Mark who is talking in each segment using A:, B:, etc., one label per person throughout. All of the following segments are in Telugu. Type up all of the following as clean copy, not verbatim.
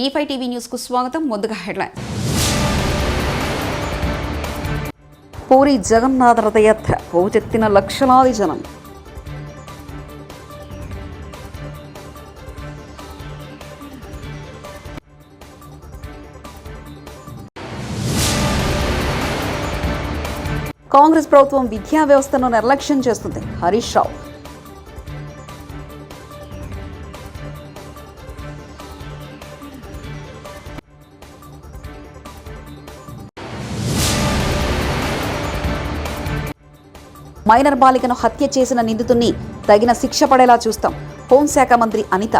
A: E5 టీవీ న్యూస్ కు స్వాగతం. ముందుగా హెడ్లైన్. పూరి జగన్నాథ రథయాత్ర పోటెత్తిన లక్షలాది జనం. కాంగ్రెస్ ప్రభుత్వం విద్యా వ్యవస్థను నిర్లక్ష్యం చేస్తుంది. హరీష్ రావు. మైనర్ బాలికను హత్య చేసిన నిందితుడిని తగిన శిక్ష పడేలా చూస్తాం. హోంశాఖ మంత్రి అనిత.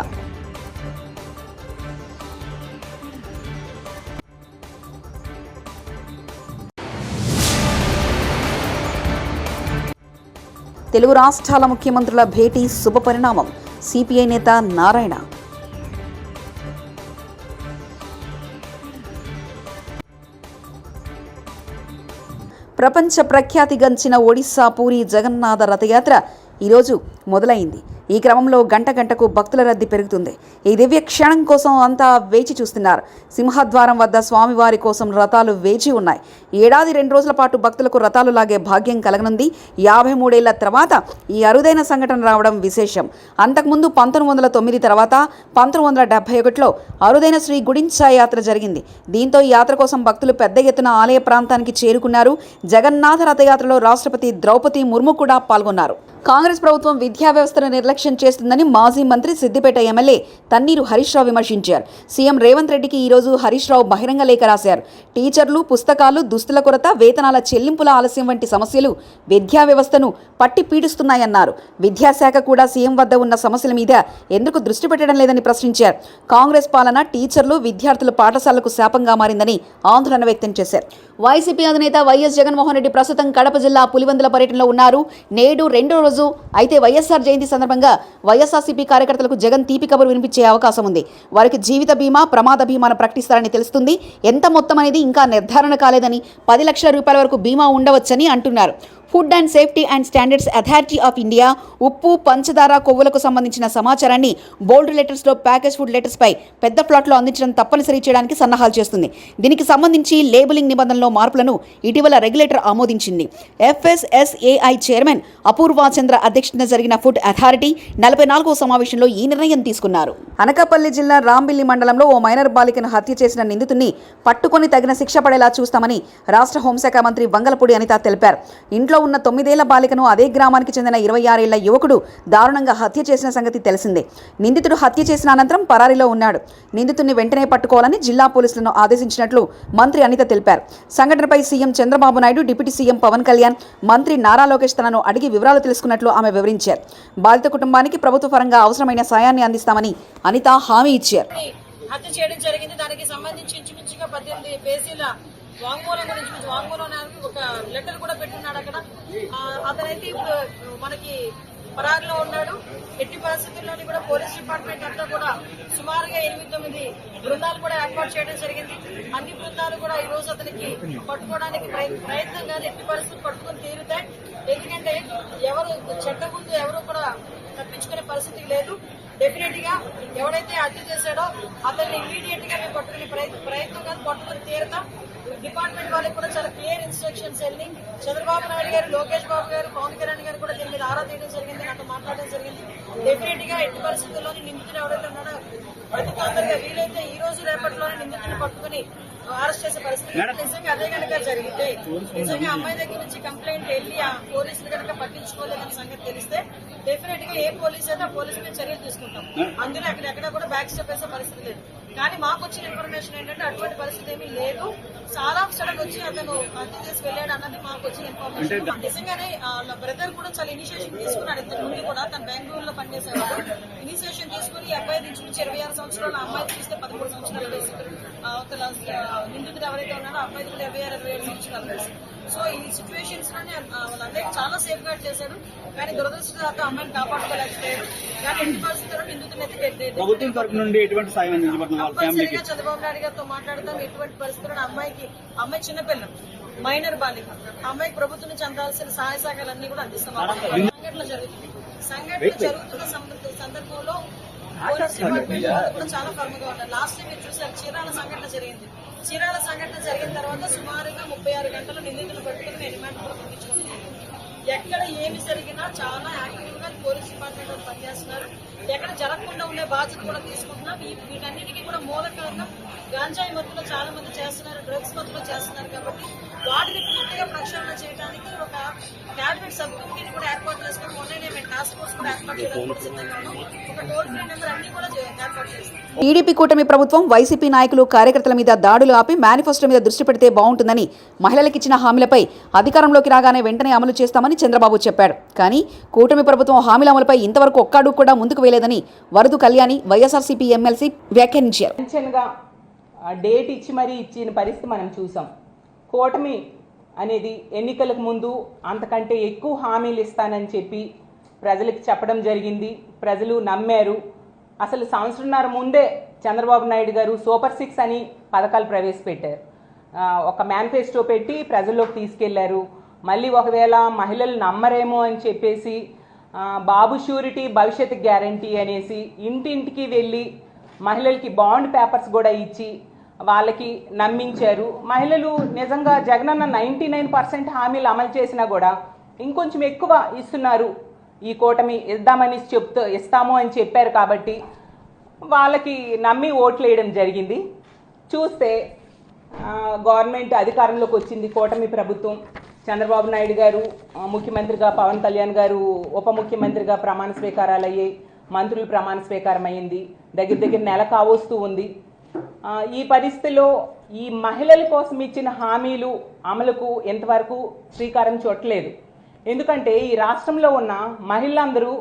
A: తెలుగు రాష్ట్రాల ముఖ్యమంత్రుల భేటీ శుభపరిణామం. సిపిఐ నేత నారాయణ. ప్రపంచ ప్రఖ్యాతిగంచిన ఒడిశా పూరి జగన్నాథ రథయాత్ర ఈరోజు మొదలైంది. ఈ క్రమంలో గంట గంటకు భక్తుల రద్దీ పెరుగుతుంది. ఈ దివ్య క్షణం కోసం అంతా వేచి చూస్తున్నారు. సింహద్వారం వద్ద స్వామివారి కోసం రథాలు వేచి ఉన్నాయి. ఏడాది 2 రోజుల పాటు భక్తులకు రథాలు లాగే భాగ్యం కలగనుంది. 53 ఏళ్ల తర్వాత ఈ అరుదైన సంఘటన రావడం విశేషం. అంతకుముందు 1909 తర్వాత 1971లో అరుదైన శ్రీ గుడించా యాత్ర జరిగింది. దీంతో ఈ యాత్ర కోసం భక్తులు పెద్ద ఎత్తున ఆలయ ప్రాంతానికి చేరుకున్నారు. జగన్నాథ రథయాత్రలో రాష్ట్రపతి ద్రౌపది ముర్ము కూడా పాల్గొన్నారు. కాంగ్రెస్ ప్రభుత్వం విద్యా వ్యవస్థను నిర్లక్ష్యం చేస్తుందని మాజీ మంత్రి సిద్దిపేట ఎమ్మెల్యే తన్నీరు హరీష్ రావు విమర్శించారు. సీఎం రేవంత్ రెడ్డికి ఈరోజు హరీష్ రావు బహిరంగ లేఖ రాశారు. టీచర్లు, పుస్తకాలు, దుస్తుల కొరత, వేతనాల చెల్లింపుల ఆలస్యం వంటి సమస్యలు విద్యా వ్యవస్థను పట్టి పీడిస్తున్నాయన్నారు. విద్యాశాఖ కూడా సీఎం వద్ద ఉన్న సమస్యల మీద ఎందుకు దృష్టి పెట్టడం లేదని ప్రశ్నించారు. కాంగ్రెస్ పాలన టీచర్లు, విద్యార్థుల పాఠశాలకు శాపంగా మారిందని ఆందోళన వ్యక్తం చేశారు. వైసీపీ అధినేత వైఎస్ జగన్మోహన్ రెడ్డి ప్రస్తుతం కడప జిల్లా పులివెందుల పర్యటనలో ఉన్నారు. నేడు 2వ రోజు అయితే వైఎస్ఆర్ జయంతి సందర్భంగా వైఎస్ఆర్సీపీ కార్యకర్తలకు జగన్ తీపి కబురు వినిపించే అవకాశం ఉంది. వారికి జీవిత బీమా, ప్రమాద బీమాను ప్రకటిస్తారని తెలుస్తుంది. ఎంత మొత్తం అనేది ఇంకా నిర్ధారణ కాలేదని 10 లక్షల రూపాయల వరకు బీమా ఉండవచ్చని అంటున్నారు. Food and safety and standards authority of India ఉప్పు, పంచదార, కొవ్వులకు సంబంధించిన సమాచారాన్ని బోల్డ్ లెటర్స్లో ప్యాకేజ్ ఫుడ్ లెటర్స్పై పెద్ద ప్లాట్లో అందించడం తప్పనిసరి చేయడానికి సన్నాహాలు చేస్తుంది. దీనికి సంబంధించి లేబులింగ్ నిబంధనలో మార్పులను ఇటీవల రెగ్యులేటర్ ఆమోదించింది. FSSAI చైర్మన్ అపూర్వ చంద్ర అధ్యక్షతన జరిగిన ఫుడ్ అథారిటీ 44వ సమావేశంలో ఈ నిర్ణయం తీసుకున్నారు. అనకాపల్లి జిల్లా రాంబిల్లి మండలంలో ఓ మైనర్ బాలికను హత్య చేసిన నిందితుడిని పట్టుకొని తగిన శిక్ష పడేలా చూస్తామని రాష్ట్ర హోంశాఖ మంత్రి వంగలపూడి అనిత తెలిపారు. ఇంట్లో ఉన్న 9 ఏళ్ల బాలికను అదే గ్రామానికి చెందిన 26 ఏళ్ల యువకుడు దారుణంగా హత్య చేసిన సంగతి తెలిసిందే. నిందితుడు హత్య చేసిన అనంతరం పరారీలో ఉన్నాడు. నిందితుడిని వెంటనే పట్టుకోవాలని జిల్లా పోలీసులను ఆదేశించినట్లు మంత్రి అనిత తెలిపారు. సంఘటనపై CM Chandrababu Naidu, deputy CM Pawan Kalyan, మంత్రి నారా లోకేష్ తనను అడిగి వివరాలు తెలుసుకున్నట్లు ఆమె వివరించారు. బాధిత కుటుంబానికి ప్రభుత్వ పరంగా అవసరమైన సాయాన్ని అందిస్తామని అనిత హామీ ఇచ్చారు.
B: హత్య చేయడం జరిగింది. దానికి సంబంధించి ఇంచుమించుగా 18 పేజీల వాంగ్మూలం గురించి వాంగ్మూలానికి ఒక లెటర్ కూడా పెట్టున్నాడు. అక్కడ అతనైతే ఇప్పుడు మనకి పరారులో ఉన్నాడు. ఎట్టి పరిస్థితుల్లోని కూడా పోలీస్ డిపార్ట్మెంట్ అంతా కూడా సుమారుగా 8-9 బృందాలు కూడా ఏర్పాటు చేయడం జరిగింది. అన్ని బృందాలు కూడా ఈ రోజు అతనికి పట్టుకోవడానికి ప్రయత్నం కానీ ఎట్టి పరిస్థితులు పట్టుకుని తీరుతాయి. ఎందుకంటే ఎవరు చెడ్డ ముందు ఎవరు కూడా తప్పించుకునే పరిస్థితి లేదు. డెఫినెట్ గా ఎవడైతే హత్య చేశాడో అతన్ని ఇమీడియట్ గా మేము పట్టుకునే ప్రయత్నం కానీ పట్టుకుని తీరుతాం. డిపార్ట్మెంట్ వాళ్ళకి కూడా చాలా క్లియర్ ఇన్స్ట్రక్షన్స్ వెళ్ళి చంద్రబాబు నాయుడు గారు, లోకేష్ బాబు గారు, పవన్ కళ్యాణ్ గారు కూడా దీని మీద ఆరా తీయడం జరిగింది, నాతో మాట్లాడడం జరిగింది. డెఫినెట్ గా ఎట్టి పరిస్థితుల్లోని నిందితుడు ఎవరైతే ఉన్నాడో అతి తొందరగా వీలైతే ఈ రోజు రేపటిలోనే నిందితుడిని పట్టుకుని అరెస్ట్ చేసే పరిస్థితి. నిజంగా అదే కనుక జరిగితే, నిజంగా అమ్మాయి దగ్గర నుంచి కంప్లైంట్ వెళ్ళి ఆ పోలీసులు కనుక పట్టించుకోలేదన్న సంగతి తెలిస్తే డెఫినెట్ గా ఏ పోలీస్ అయితే ఆ పోలీసు మీద చర్యలు తీసుకుంటాం. అందులో అక్కడెక్కడ కూడా బ్యాక్ స్టెప్ వేసే పరిస్థితి లేదు. కానీ మాకు వచ్చిన ఇన్ఫర్మేషన్ ఏంటంటే అటువంటి పరిస్థితి ఏమీ లేదు. చాలా సడన్ వచ్చి అతను హత్య చేసి వెళ్ళాడు అన్నది మాకు వచ్చిన ఇన్ఫర్మేషన్. నిజంగానే బ్రదర్ కూడా చాలా ఇనిషియేషన్ తీసుకున్నాడు. ఇంతకు ముందు కూడా తను బెంగళూరులో పనిచేసేవాడు. ఇనిషియేషన్ తీసుకుని ఈ అబ్బాయి నుంచి 26 సంవత్సరాలు, అమ్మాయి చూస్తే 13 సంవత్సరాలు వయసు. నిందితుడు ఎవరైతే ఉన్నారో అబ్బాయి కూడా 26-27 సంవత్సరాలు వయసు. సో ఈ సిచ్యువేషన్స్ లోనే వాళ్ళందరికీ చాలా సేఫ్ గార్డ్ చేశాడు. కానీ దురదృష్టంతో అమ్మాయిని కాపాడుకోలేకపోయాడు. కానీ ఎన్ని పరిస్థితుల్లో నిందితుడినైతే
C: ప్రభుత్వం తరఫు నుండి ఎటువంటి సాయం
B: కంపల్సరీగా చంద్రబాబు నాయుడు గారితో మాట్లాడతాం. ఎటువంటి పరిస్థితుల్లో అమ్మాయి చిన్నపిల్ల, మైనర్ బాలిక, అమ్మాయికి ప్రభుత్వం నుంచి అందాల్సిన సహాయ సహకారాలన్నీ కూడా అందిస్తాం. సంఘటన జరుగుతున్న సందర్భంలో పోలీస్ డిపార్ట్మెంట్ వాళ్ళు కూడా చాలా ఫర్మ్ గా ఉన్నారు. లాస్ట్ టైం మీరు చూసారు చీరాల సంఘటన జరిగింది. చీరాల సంఘటన జరిగిన తర్వాత సుమారుగా 36 గంటలు నిందితులు పట్టుకుని మేము రిమాండ్ కూడా పంపించడం జరిగింది. ఎక్కడ ఏమి జరిగినా చాలా యాక్టివ్ గా పోలీస్ డిపార్ట్మెంట్ వాళ్ళు పనిచేస్తున్నారు. ఎక్కడ జరగకుండా ఉండే బాధ్యత కూడా తీసుకుంటున్నాం. వీటన్నిటికీ కూడా మూలకారణం గాంజాయి మత్తులో చాలా మంది చేస్తున్నారు, డ్రగ్స్ మత్తులో చేస్తున్నారు. కాబట్టి వాటిని పూర్తిగా ప్రక్షాళన చేయడానికి ఒక క్యాబినెట్ సబ్ కమిటీని కూడా ఏర్పాటు చేసుకుని మొన్ననే మేము టాస్క్ ఫోర్స్ కూడా ఏర్పాటు చేయడానికి సిద్ధంగా ఉన్నాం. ఒక టోల్ ఫ్రీ నెంబర్ అన్ని కూడా ఏర్పాటు చేస్తాం.
A: టీడీపీ కూటమి ప్రభుత్వం వైసీపీ నాయకులు కార్యకర్తల మీద దాడులు ఆపి మేనిఫెస్టో మీద దృష్టి పెడితే బాగుంటుందని, మహిళలకు ఇచ్చిన హామీలపై అధికారంలోకి రాగానే వెంటనే అమలు చేస్తామని చంద్రబాబు చెప్పాడు. కానీ కూటమి ప్రభుత్వం హామీల అమలుపై ఇంతవరకు ఒక్క అడుగు కూడా ముందుకు వేయలేదని వరదు కళ్యాణి వైఎస్ఆర్సీపీ ఎమ్మెల్సీ వ్యాఖ్యానించారు.
D: డేట్ ఇచ్చి మరీ ఇచ్చిన పరిస్థితి మనం చూసాం. కూటమి అనేది ఎన్నికలకు ముందు అంతకంటే ఎక్కువ హామీలు ఇస్తానని చెప్పి ప్రజలకు చెప్పడం జరిగింది. ప్రజలు నమ్మారు. అసలు సంవత్సరంన్నర ముందే చంద్రబాబు నాయుడు గారు సూపర్ 6 అని పథకాలు ప్రవేశపెట్టారు. ఒక మేనిఫెస్టో పెట్టి ప్రజల్లోకి తీసుకెళ్లారు. మళ్ళీ ఒకవేళ మహిళలు నమ్మరేమో అని చెప్పేసి బాబు షూరిటీ భవిష్యత్ గ్యారంటీ అనేసి ఇంటింటికి వెళ్ళి మహిళలకి బాండ్ పేపర్స్ కూడా ఇచ్చి వాళ్ళకి నమ్మించారు. మహిళలు నిజంగా జగనన్న 99% హామీలు అమలు చేసినా కూడా ఇంకొంచెం ఎక్కువ ఇస్తున్నారు, ఈ కూటమి ఇస్తాము అని చెప్పారు. కాబట్టి వాళ్ళకి నమ్మి ఓట్లు వేయడం జరిగింది. చూస్తే గవర్నమెంట్ అధికారంలోకి వచ్చింది కూటమి ప్రభుత్వం. చంద్రబాబు నాయుడు గారు ముఖ్యమంత్రిగా, పవన్ కళ్యాణ్ గారు ఉప ముఖ్యమంత్రిగా ప్రమాణ స్వీకారాలు అయ్యాయి. మంత్రులు ప్రమాణ స్వీకారం అయ్యింది. దగ్గర నెల కావస్తూ ఉంది. ఈ పరిస్థితిలో ఈ మహిళల కోసం ఇచ్చిన హామీలు అమలుకు ఎంతవరకు శ్రీకారం చుట్టలేదు. ఎందుకంటే ఈ రాష్ట్రంలో ఉన్న మహిళలందరూ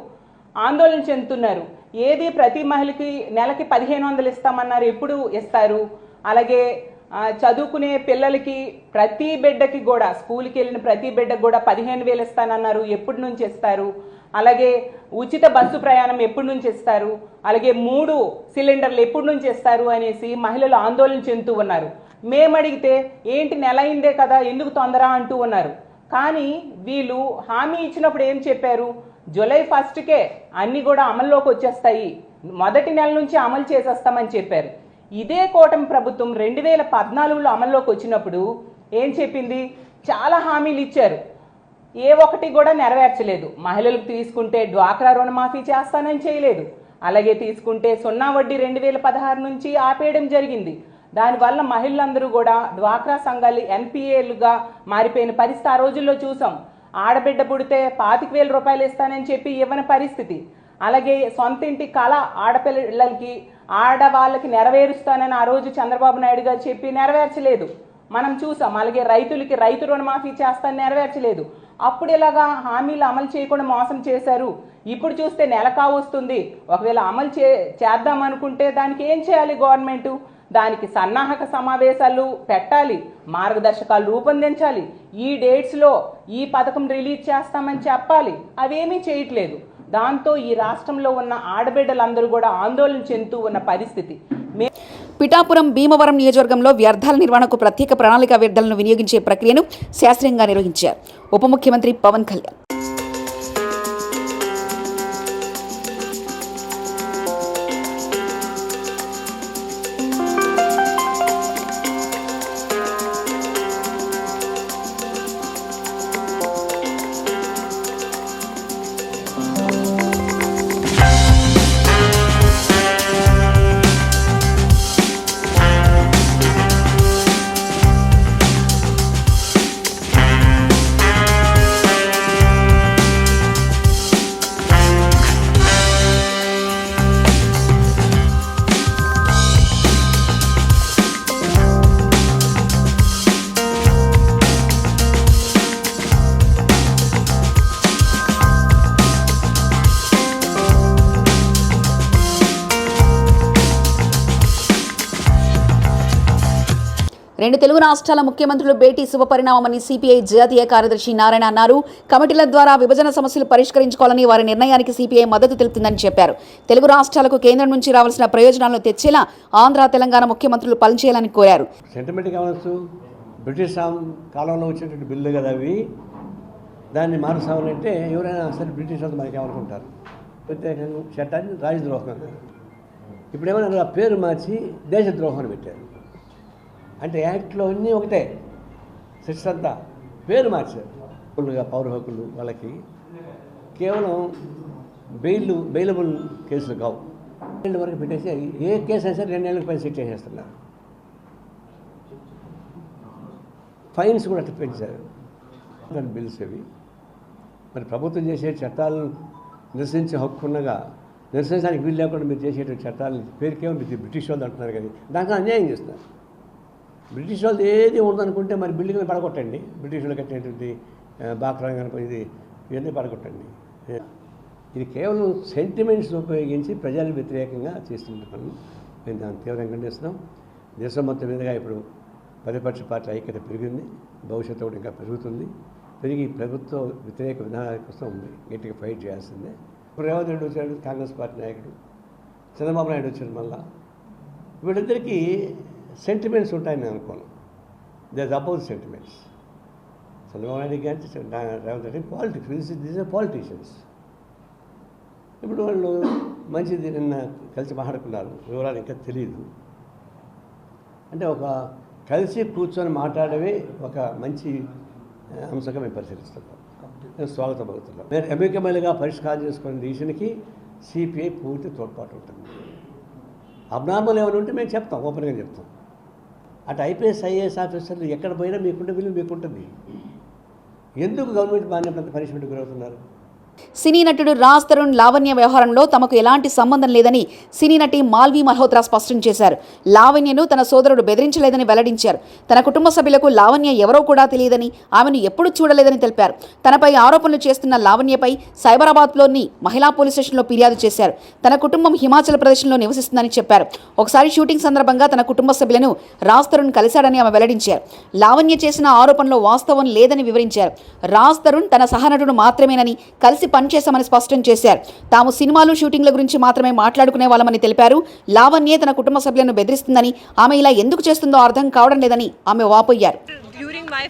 D: ఆందోళన చెందుతున్నారు. ఏది ప్రతి మహిళకి నెలకి 1500 ఇస్తామన్నారు, ఎప్పుడు ఇస్తారు? అలాగే చదువుకునే పిల్లలకి ప్రతి బిడ్డకి కూడా, స్కూల్కి వెళ్ళిన ప్రతి బిడ్డకి కూడా 15,000 ఇస్తానన్నారు, ఎప్పటి నుంచి ఇస్తారు? అలాగే ఉచిత బస్సు ప్రయాణం ఎప్పటి నుంచి ఇస్తారు? అలాగే 3 సిలిండర్లు ఎప్పటి నుంచి ఇస్తారు అనేసి మహిళలు ఆందోళన చెందుతూ ఉన్నారు. మేము అడిగితే ఏంటి నెల అయిందే కదా, ఎందుకు తొందర అంటూ ఉన్నారు. కానీ వీళ్ళు హామీ ఇచ్చినప్పుడు ఏం చెప్పారు? జూలై 1కే అన్నీ కూడా అమల్లోకి వచ్చేస్తాయి, మొదటి నెల నుంచి అమలు చేసేస్తామని చెప్పారు. ఇదే కూటమి ప్రభుత్వం 2014లో అమల్లోకి వచ్చినప్పుడు ఏం చెప్పింది? చాలా హామీలు ఇచ్చారు, ఏ ఒక్కటి కూడా నెరవేర్చలేదు. మహిళలకు తీసుకుంటే డ్వాక్రా రుణమాఫీ చేస్తానని చేయలేదు. అలాగే తీసుకుంటే 0 వడ్డీ 2016 నుంచి ఆపేయడం జరిగింది. దానివల్ల మహిళలందరూ కూడా డ్వాక్రా సంఘాలు ఎన్పిఏలుగా మారిపోయిన పరిస్థితి ఆ రోజుల్లో చూసాం. ఆడబిడ్డ పుడితే 25,000 రూపాయలు ఇస్తానని చెప్పి ఇవ్వని పరిస్థితి. అలాగే సొంత ఇంటి కళ ఆడపిల్లలకి, ఆడవాళ్ళకి నెరవేరుస్తానని ఆ రోజు చంద్రబాబు నాయుడు గారు చెప్పి నెరవేర్చలేదు, మనం చూసాం. అలాగే రైతులకి రైతు రుణమాఫీ చేస్తానని నెరవేర్చలేదు. అప్పుడు ఇలాగా హామీలు అమలు చేయకుండా మోసం చేశారు. ఇప్పుడు చూస్తే నెల కావస్తుంది. ఒకవేళ అమలు చేద్దాం అనుకుంటే దానికి ఏం చేయాలి గవర్నమెంట్? దానికి సన్నాహక సమావేశాలు పెట్టాలి, మార్గదర్శకాలు రూపొందించాలి, ఈ డేట్స్లో ఈ పథకం రిలీజ్ చేస్తామని చెప్పాలి. అవేమీ చేయట్లేదు. దాంతో ఈ రాష్ట్రంలో ఉన్న ఆడబిడ్డలందరూ కూడా ఆందోళన చెందుతూ ఉన్న పరిస్థితి.
A: పిఠాపురం భీమవరం నియోజకవర్గంలో వ్యర్థాల నిర్వహణకు ప్రత్యేక ప్రణాళిక వ్యర్థాలను వినియోగించే ప్రక్రియను శాస్త్రీయంగా నిర్వహించారు ఉప ముఖ్యమంత్రి పవన్ కళ్యాణ్. రెండు తెలుగు రాష్ట్రాల ముఖ్యమంత్రులు భేటీ శుభపరిణామమని సిపిఐ జాతీయ కార్యదర్శి నారాయణ అన్నారు. కమిటీల ద్వారా విభజన సమస్యలు పరిష్కరించుకోవాలని వారి నిర్ణయానికి సిపిఐ మద్దతు తెలుపుతుందని చెప్పారు. తెలుగు రాష్ట్రాలకు కేంద్రం నుంచి రావాల్సిన ప్రయోజనాలను తెచ్చేలా ఆంధ్ర తెలంగాణ ముఖ్యమంత్రులు పనిచేయాలని కోరారు.
E: సెంటిమెంట్ కావచ్చు, బ్రిటిష్ కాలంలో వచ్చినటువంటి బిల్లు కదా అవి, దాన్ని మారుస్తామనంటే ఎవరైనా సరే బ్రిటిష్ వాళ్ళు మనకి ఏమనుకుంటారు? ప్రత్యేకంగా చట్టాన్ని రాజద్రోహం ఇప్పుడు ఏమన్నా ఆ పేరు మార్చి దేశద్రోహం అని పెట్టారు. అంటే యాక్ట్లో అన్నీ ఒకటే, సెక్స్ అంతా పేరు మార్చారు. పౌర హక్కులు వాళ్ళకి కేవలం బెయిలబుల్ కేసులు కావు, 2 ఏళ్ళ వరకు పెట్టేసి ఏ కేసు అయినా సరే 2 ఏళ్ళకి పైన సెట్ చేసేస్తున్నారు. ఫైన్స్ కూడా అట్లా పెంచారు. దాని బిల్స్ అవి మరి ప్రభుత్వం చేసే చట్టాలను నిరసించే హక్కు ఉండగా నిరసించడానికి వీలు లేకుండా మీరు చేసేటువంటి చట్టాలను పేరుకేమో మీరు బ్రిటిష్ వాళ్ళు అంటున్నారు, కానీ దాంట్లో అన్యాయం చేస్తున్నారు. బ్రిటిష్ వాళ్ళు ఏది ఉండదనుకుంటే మరి బిల్డింగ్ని పడగొట్టండి, బ్రిటిష్ వాళ్ళు కట్టినటువంటి బాక్రాంగ్ ఇది ఇవన్నీ పడగొట్టండి. ఇది కేవలం సెంటిమెంట్స్ ఉపయోగించి ప్రజలకు వ్యతిరేకంగా చేస్తున్న పనులు మేము దాన్ని తీవ్రంగా ఖండిస్తున్నాం. దేశం మొత్తం మీదుగా ఇప్పుడు ప్రతిపక్ష పార్టీ ఐక్యత పెరిగింది, భవిష్యత్తు కూడా ఇంకా పెరుగుతుంది. పెరిగి ప్రభుత్వ వ్యతిరేక విధానాల కోసం గట్టిగా ఫైట్ చేయాల్సిందే. ఇప్పుడు రేవంత్ రెడ్డి వచ్చాడు, కాంగ్రెస్ పార్టీ నాయకుడు, చంద్రబాబు నాయుడు వచ్చాడు. మళ్ళా వీళ్ళిద్దరికీ సెంటిమెంట్స్ ఉంటాయని నేను అనుకోను. They are about sentiments. Chandrababu Naidu కానీ Revanth Reddy politics, these are politicians. ఇప్పుడు వాళ్ళు మంచిది నిన్న కలిసి మాట్లాడుకున్నారు, వివరాలు ఇంకా తెలియదు. అంటే ఒక కలిసి కూర్చొని మాట్లాడమే ఒక మంచి అంశంగా మేము పరిశీలిస్తున్నాం. నేను స్వాగతం పలుకుతున్నాం. నేను ఎమ్మెల్యేగా పరిష్కారం చేసుకునే డిసిషన్కి సిపిఐ పూర్తి తోడ్పాటు ఉంటుంది. అబ్నార్మల్ ఏమైనా ఉంటే మేము చెప్తాం, ఓపెన్గా చెప్తాం. అటు ఐపీఎస్ ఐఏఎస్ ఆఫీసర్లు ఎక్కడ పోయినా మీకుంటే విలువ మీకుంటుంది. ఎందుకు గవర్నమెంట్ మాన్యత పనిష్మెంట్ గురవుతున్నారు?
A: సినీ నటుడు రాజ్ తరుణ్ లావణ్య వ్యవహారంలో తమకు ఎలాంటి సంబంధం లేదని సినీ నటి మాల్వి మల్హోత్రా స్పష్టం చేశారు. లావణ్యను తన సోదరుడు బెదిరించలేదని వెల్లడించారు. తన కుటుంబ సభ్యులకు లావణ్య ఎవరో కూడా తెలియదని, ఆమెను ఎప్పుడూ చూడలేదని తెలిపారు. తనపై ఆరోపణలు చేస్తున్న లావణ్యపై సైబరాబాద్లోని మహిళా పోలీస్ స్టేషన్లో ఫిర్యాదు చేశారు. తన కుటుంబం హిమాచల్ ప్రదేశ్లో నివసిస్తుందని చెప్పారు. ఒకసారి షూటింగ్ సందర్భంగా తన కుటుంబ సభ్యులను రాజ్ తరుణ్ కలిశాడని ఆమె వెల్లడించారు. లావణ్య చేసిన ఆరోపణలో వాస్తవం లేదని వివరించారు. రాజ్ తరుణ్ తన సహనటుడు మాత్రమేనని, కలిసి పనిచేశామని స్పష్టం చేశారు. తాము సినిమాలు షూటింగ్ల గురించి మాత్రమే మాట్లాడుకునే వాళ్ళమని తెలిపారు. లావణ్య తన కుటుంబ సభ్యులను బెదిరిస్తుందని, ఆమె ఇలా ఎందుకు చేస్తుందో అర్థం కావడం లేదని ఆమె వాపోయారు.
F: During my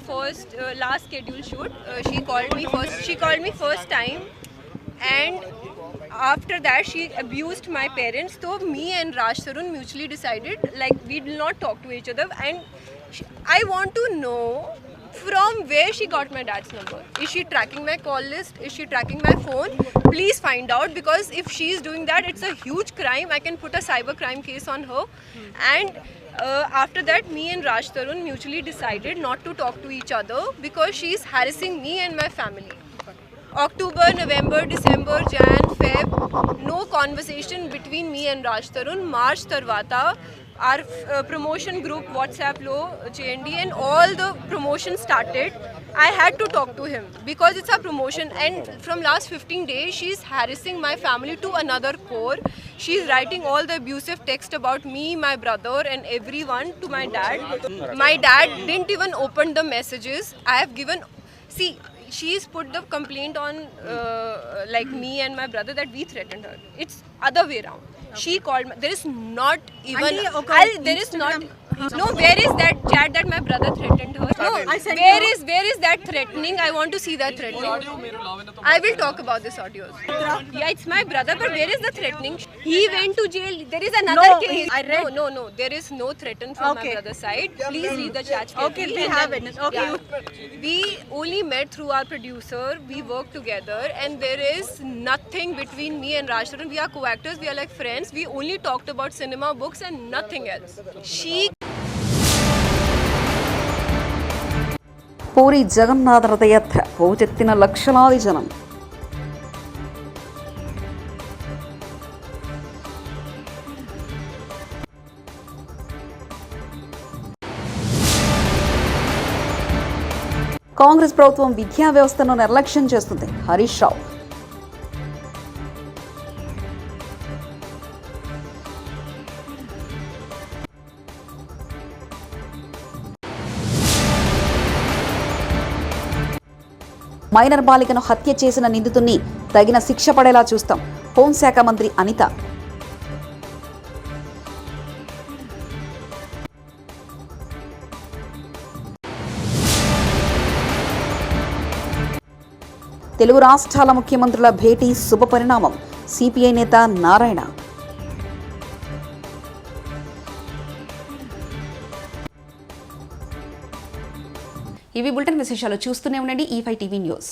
F: last scheduled shoot, she called me first time, and after that she abused my parents. So me and Raj Tarun mutually decided like we will not talk to each other, and I want to know from where she got my dad's number. Is she tracking my call list? Is she tracking my phone? Please find out, because if she is doing that, it's a huge crime. I can put a cyber crime case on her. And after that, me and Raj Tarun mutually decided not to talk to each other because she is harassing me and my family. October, November, December, Jan, Feb, no conversation between me and Raj Tarun. March tarvata our promotion group WhatsApp lo cheyandi and all the promotion started. I had to talk to him because it's a promotion, and from last 15 days she's harassing my family to another core. She's writing all the abusive text about me, my brother and everyone to my dad. My dad didn't even open the messages. I have given, see, she's put the complaint on like me and my brother that we threatened her. It's other way around. She called me. There is not even. There is not. No, where is that chat that my brother threatened her? No, where is that threatening? I want to see that threatening. I will talk about this audio. Yeah, it's my brother, but where is the threatening? He went to jail. There is another case. No. There is no threaten from my brother's side. Please read the chat.
B: Okay, we have it. Okay.
F: Yeah. We only met through our producer. We work together, and there is nothing between me and Raj Tarun. We are co-actors. We are like friends. We only talked about cinema, books, and nothing else.
A: Puri Jagannath రథయాత్ర పోటెత్తిన లక్షలాది జనం. కాంగ్రెస్ ప్రభుత్వం విద్యా వ్యవస్థను నిర్లక్ష్యం చేస్తుంది. హరీష్ రావు. మైనర్ బాలికను హత్య చేసిన నిందితుడిని తగిన శిక్ష పడేలా చూస్తాం. హోంశాఖ మంత్రి అనిత. తెలుగు రాష్ట్రాల ముఖ్యమంత్రుల భేటీ శుభపరిణామం. సిపిఐ నేత నారాయణ. ఇవి బులెటిన్ విశేషాలు. చూస్తూనే ఉండండి E5 టీవీ న్యూస్.